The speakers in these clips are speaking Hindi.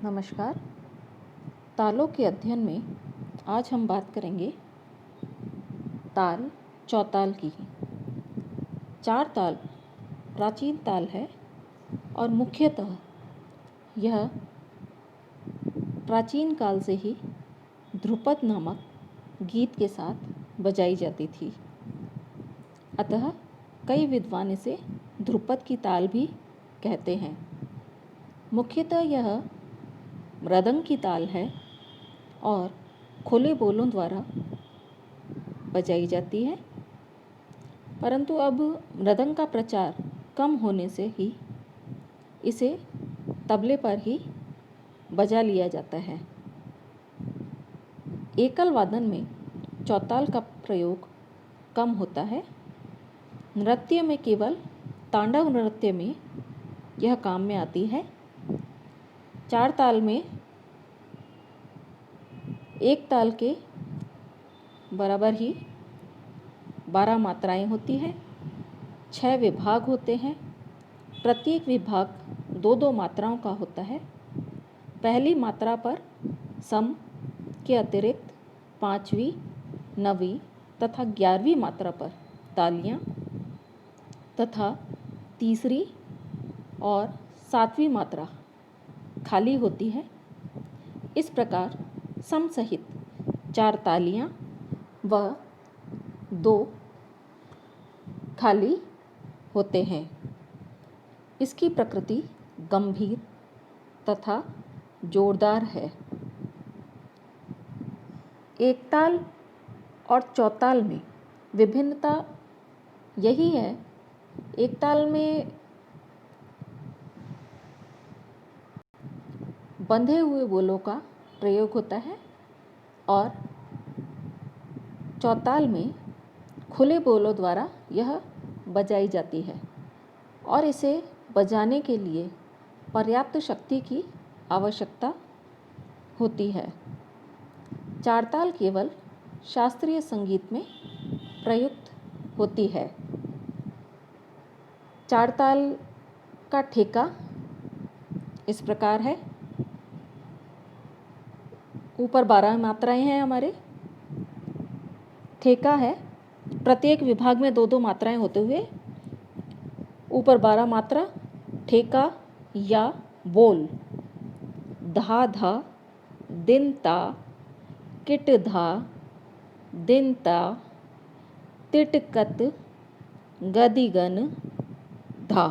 नमस्कार। तालों के अध्ययन में आज हम बात करेंगे ताल चौताल की। चार ताल प्राचीन ताल है और मुख्यतः यह प्राचीन काल से ही ध्रुपद नामक गीत के साथ बजाई जाती थी। अतः कई विद्वान इसे ध्रुपद की ताल भी कहते हैं। मुख्यतः यह मृदंग की ताल है और खुले बोलों द्वारा बजाई जाती है, परंतु अब मृदंग का प्रचार कम होने से ही इसे तबले पर ही बजा लिया जाता है। एकल वादन में चौताल का प्रयोग कम होता है। नृत्य में केवल तांडव नृत्य में यह काम में आती है। चार ताल में एक ताल के बराबर ही 12 मात्राएं होती हैं। 6 विभाग होते हैं। प्रत्येक विभाग 2-2 मात्राओं का होता है। पहली मात्रा पर सम के अतिरिक्त 5वीं, 9वीं तथा 11वीं मात्रा पर तालियां तथा तीसरी और 7वीं मात्रा खाली होती है। इस प्रकार सम सहित 4 तालियां व 2 खाली होते हैं। इसकी प्रकृति गंभीर तथा जोरदार है। एकताल और चौताल में विभिन्नता यही है, एकताल में बंधे हुए बोलों का प्रयोग होता है और चौताल में खुले बोलों द्वारा यह बजाई जाती है और इसे बजाने के लिए पर्याप्त शक्ति की आवश्यकता होती है। चारताल केवल शास्त्रीय संगीत में प्रयुक्त होती है। चारताल का ठेका इस प्रकार है। ऊपर 12 मात्राएं हैं हमारे। ठेका है, प्रत्येक विभाग में 2-2 मात्राएं होते हुए ऊपर 12 मात्रा ठेका या बोल। धा धा, दिन ता, किट धा, दिन ता, तिटकत, गदिगन, धा।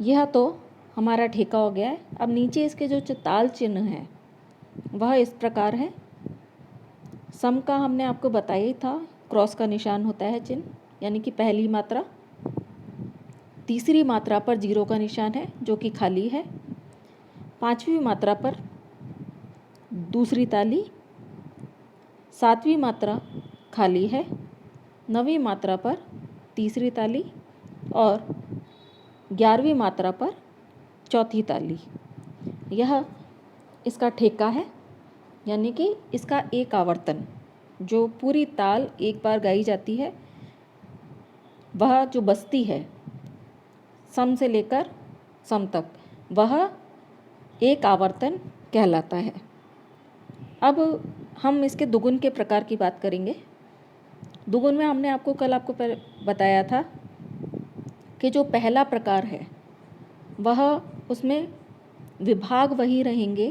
यह तो हमारा ठेका हो गया है। अब नीचे इसके जो ताल चिन्ह है वह इस प्रकार है। सम का हमने आपको बताया ही था, क्रॉस का निशान होता है चिन्ह, यानी कि पहली मात्रा। तीसरी मात्रा पर 0 का निशान है जो कि खाली है। 5वीं मात्रा पर दूसरी ताली। 7वीं मात्रा खाली है। 9वीं मात्रा पर तीसरी ताली और 11वीं मात्रा पर चौथी ताली। यह इसका ठेका है, यानी कि इसका एक आवर्तन, जो पूरी ताल एक बार गाई जाती है वह जो बजती है सम से लेकर सम तक, वह एक आवर्तन कहलाता है। अब हम इसके दुगुन के प्रकार की बात करेंगे। दुगुन में हमने आपको कल बताया था कि जो पहला प्रकार है वह उसमें विभाग वही रहेंगे,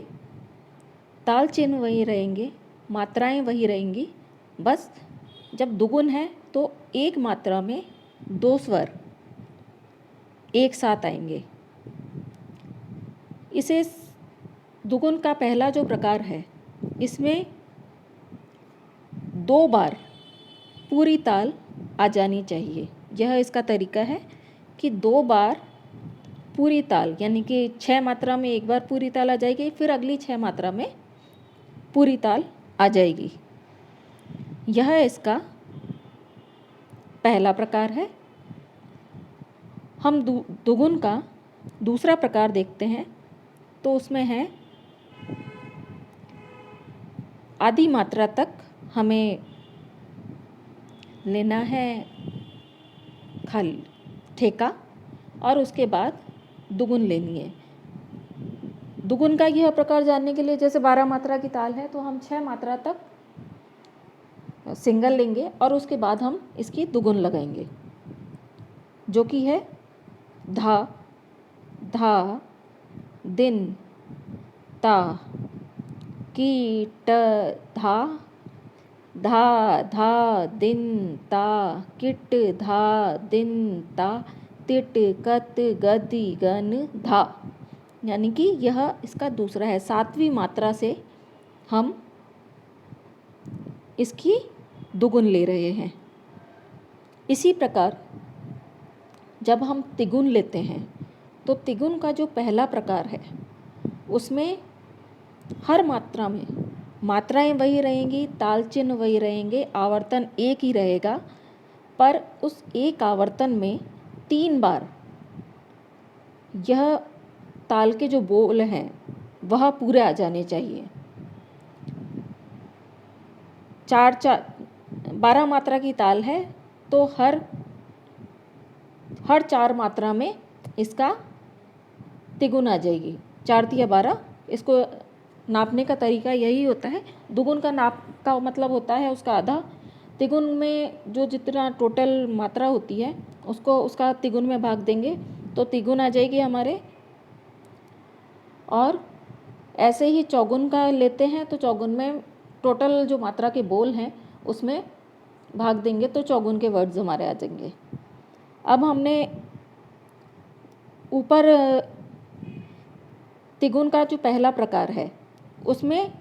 ताल चिन्ह वही रहेंगे, मात्राएं वही रहेंगी। बस जब दुगुन है तो एक मात्रा में 2 स्वर एक साथ आएंगे। इसे दुगुन का पहला जो प्रकार है इसमें 2 बार पूरी ताल आ जानी चाहिए। यह इसका तरीका है कि 2 बार पूरी ताल, यानी कि 6 मात्रा में एक बार पूरी ताल आ जाएगी, फिर अगली 6 मात्रा में पूरी ताल आ जाएगी। यह इसका पहला प्रकार है। हम दुगुन का दूसरा प्रकार देखते हैं तो उसमें है आधी मात्रा तक हमें लेना है खाली ठेका और उसके बाद दुगुन लेनी है। दुगुन का यह प्रकार जानने के लिए, जैसे 12 मात्रा की ताल है तो हम 6 मात्रा तक सिंगल लेंगे और उसके बाद हम इसकी दुगुन लगाएंगे, जो कि है धा, धा, दिन, ता, की, ट, धा, धा, धा, दिन, ता, किट, धा, दिन, ता, तिट, कत, गति, गन, धा। यानी कि यह इसका दूसरा है। 7वीं मात्रा से हम इसकी दुगुन ले रहे हैं। इसी प्रकार जब हम तिगुन लेते हैं तो तिगुन का जो पहला प्रकार है उसमें हर मात्रा में मात्राएं वही रहेंगी, ताल चिन्ह वही रहेंगे, आवर्तन एक ही रहेगा, पर उस एक आवर्तन में 3 बार यह ताल के जो बोल हैं वह पूरे आ जाने चाहिए। 12 मात्रा की ताल है तो हर 4 मात्रा में इसका तिगुन आ जाएगी। 4 तिया 12, इसको नापने का तरीका यही होता है। दुगुन का नाप का मतलब होता है उसका आधा। तिगुन में जो जितना टोटल मात्रा होती है उसको उसका तिगुन में भाग देंगे तो तिगुन आ जाएगी हमारे। और ऐसे ही चौगुन का लेते हैं तो चौगुन में टोटल जो मात्रा के बोल हैं उसमें भाग देंगे तो चौगुन के वर्ड्स हमारे आ जाएंगे। अब हमने ऊपर तिगुन का जो पहला प्रकार है उसमें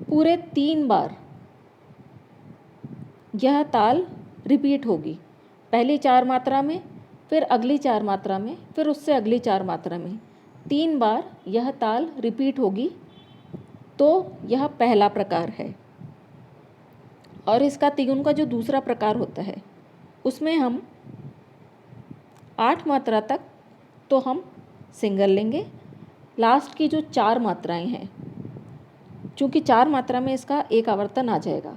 पूरे 3 बार यह ताल रिपीट होगी। पहली 4 मात्रा में, फिर अगली 4 मात्रा में, फिर उससे अगली 4 मात्रा में 3 बार यह ताल रिपीट होगी, तो यह पहला प्रकार है। और इसका तिगुन का जो दूसरा प्रकार होता है उसमें हम 8 मात्रा तक तो हम सिंगल लेंगे। लास्ट की जो 4 मात्राएं हैं, चूँकि 4 मात्रा में इसका एक आवर्तन आ जाएगा,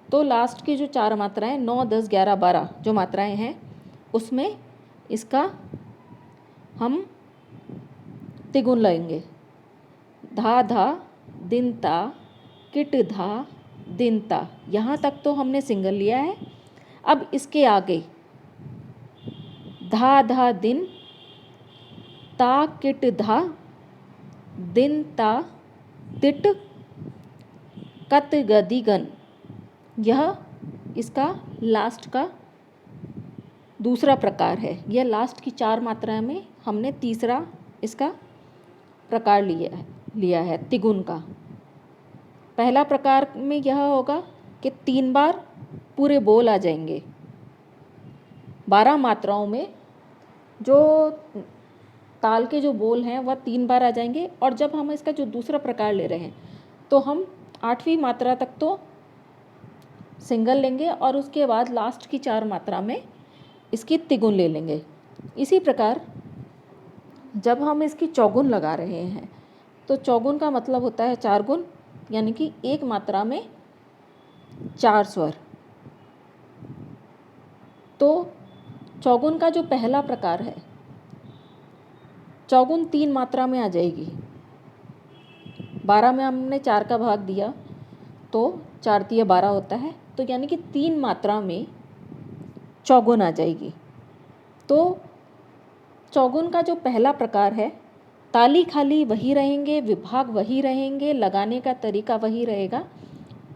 तो लास्ट की जो 4 मात्राएं 9, 10, 11, 12 जो मात्राएं हैं उसमें इसका हम तिगुन लेंगे। धा, धा, दिन, ता, किट, धा, दिन, ता। यहाँ तक तो हमने सिंगल लिया है। अब इसके आगे धा, धा, दिन, ता, किट, धा, दिन, ता, तिट, कत, गदि, गन, यह इसका लास्ट का दूसरा प्रकार है। यह लास्ट की 4 मात्राएं में हमने तीसरा इसका प्रकार लिया है तिगुन का। पहला प्रकार में यह होगा कि 3 बार पूरे बोल आ जाएंगे। 12 मात्राओं में जो ताल के जो बोल हैं वह 3 बार आ जाएंगे। और जब हम इसका जो दूसरा प्रकार ले रहे हैं तो हम 8वीं मात्रा तक तो सिंगल लेंगे और उसके बाद लास्ट की 4 मात्रा में इसकी तिगुन ले लेंगे। इसी प्रकार जब हम इसकी चौगुन लगा रहे हैं तो चौगुन का मतलब होता है 4 गुण, यानी कि एक मात्रा में 4 स्वर। तो चौगुन का जो पहला प्रकार है, चौगुन 3 मात्रा में आ जाएगी। 12 में हमने 4 का भाग दिया तो 4 तिया 12 होता है, तो यानी कि 3 मात्रा में चौगुन आ जाएगी। तो चौगुन का जो पहला प्रकार है, ताली खाली वही रहेंगे, विभाग वही रहेंगे, लगाने का तरीका वही रहेगा,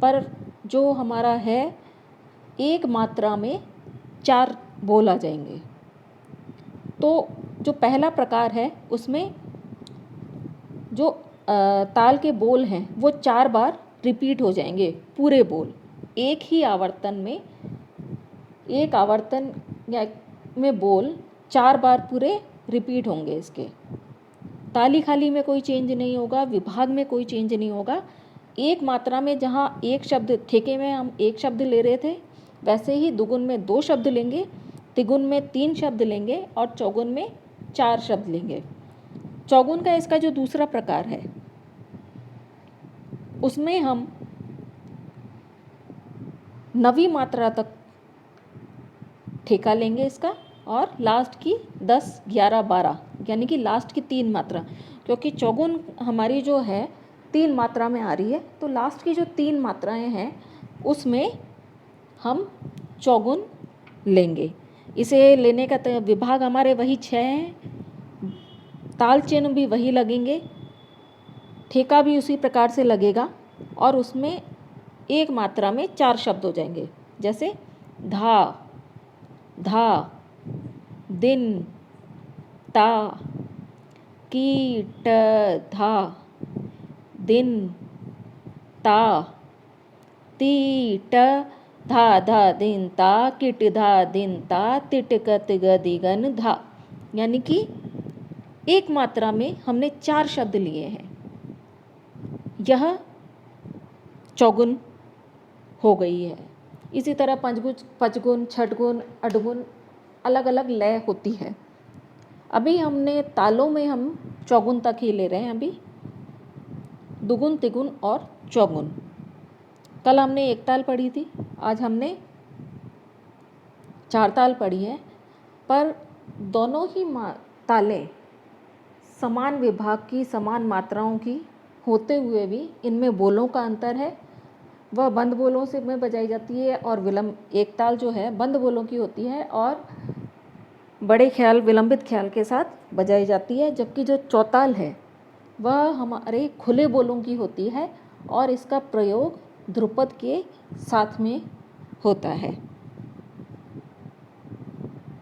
पर जो हमारा है एक मात्रा में 4 बोल आ जाएंगे। तो जो पहला प्रकार है उसमें जो ताल के बोल हैं वो 4 बार रिपीट हो जाएंगे। पूरे बोल एक ही आवर्तन में, एक आवर्तन में बोल 4 बार पूरे रिपीट होंगे इसके। ताली खाली में कोई चेंज नहीं होगा, विभाग में कोई चेंज नहीं होगा। एक मात्रा में जहाँ एक शब्द, ठेके में हम एक शब्द ले रहे थे, वैसे ही दुगुन में 2 शब्द लेंगे, तिगुन में 3 शब्द लेंगे और चौगुन में 4 शब्द लेंगे। चौगुन का इसका जो दूसरा प्रकार है उसमें हम 9वीं मात्रा तक ठेका लेंगे इसका और लास्ट की 10, 11, 12 यानी कि लास्ट की 3 मात्रा। क्योंकि चौगुन हमारी जो है 3 मात्रा में आ रही है, तो लास्ट की जो 3 मात्राएं हैं उसमें हम चौगुन लेंगे। इसे लेने का विभाग हमारे वही 6 हैं, ताल चिन्ह भी वही लगेंगे, ठेका भी उसी प्रकार से लगेगा, और उसमें एक मात्रा में 4 शब्द हो जाएंगे, जैसे धा, धा, दिन, ता, कीट, धा, दिन, ता, तीट, धा धा दिन ता, किट धा दिन ता, तिट कत गदिगन धा। यानी कि एक मात्रा में हमने 4 शब्द लिए हैं। यह चौगुन हो गई है। इसी तरह पंचगुण, पचगुण, छठगुण, अठगुण अलग अलग लय होती है। अभी हमने तालों में हम चौगुन तक ही ले रहे हैं, अभी दुगुन, तिगुन और चौगुन। कल हमने एक ताल पढ़ी थी, आज हमने 4 ताल पढ़ी है, पर दोनों ही तालें समान विभाग की, समान मात्राओं की होते हुए भी इनमें बोलों का अंतर है। वह बंद बोलों से में बजाई जाती है, और विलंब एक ताल जो है बंद बोलों की होती है और बड़े ख्याल, विलंबित ख्याल के साथ बजाई जाती है। जबकि जो चौताल है वह हमारे खुले बोलों की होती है और इसका प्रयोग ध्रुपद के साथ में होता है।